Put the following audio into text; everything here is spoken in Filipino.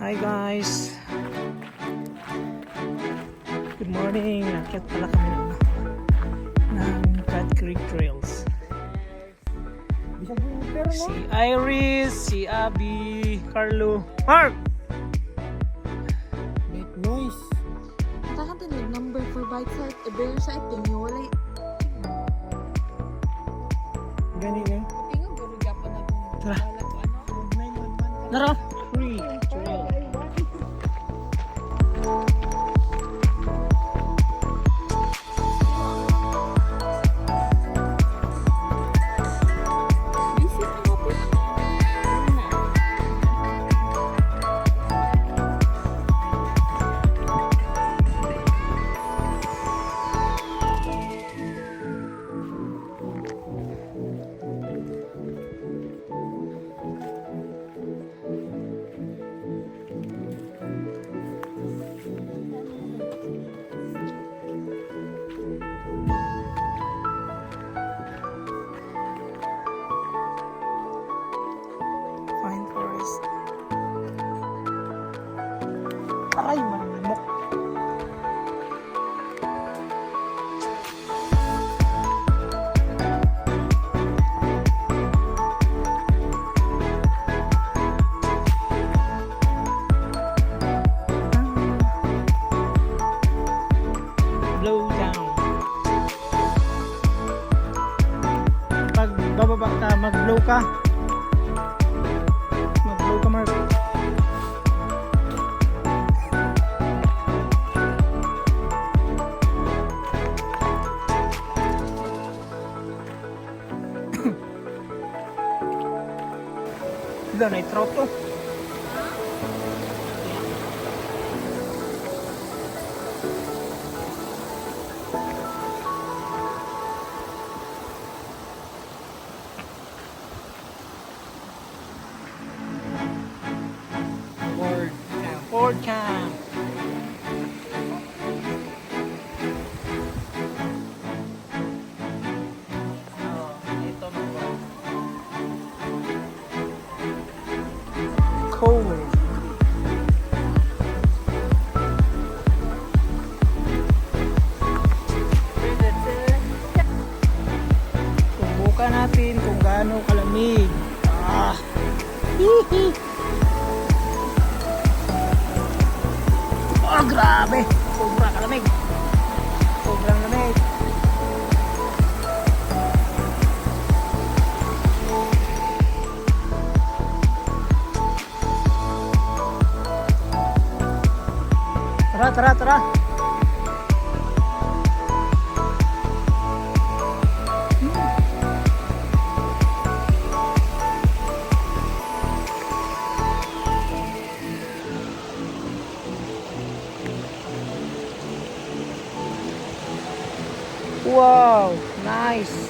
Hi guys! Good morning! Akyat pala kami ng Cat Creek Trails. Si Iris, si Abby, Carlo, Mark! Make noise. Takan din yung number for bite site. Bear site din yung wala. Gani na. Tingnan mo rin gapan na itong Tara. wala ko ano. Nara! Creek Trail. Visit mo po. Fine forest. Aray, manamok. Blow down. Pag bababa ka, mag-blow ka. Mag-blow ka, Mark. Ito na itroto. Ford Camp. Ito na ba? Cold. Subukan natin kung gaano kalamig. Hihi. Oh, grabe! Sobrang kalamig! Sobrang lamig! Tara, tara, tara! Wow, nice.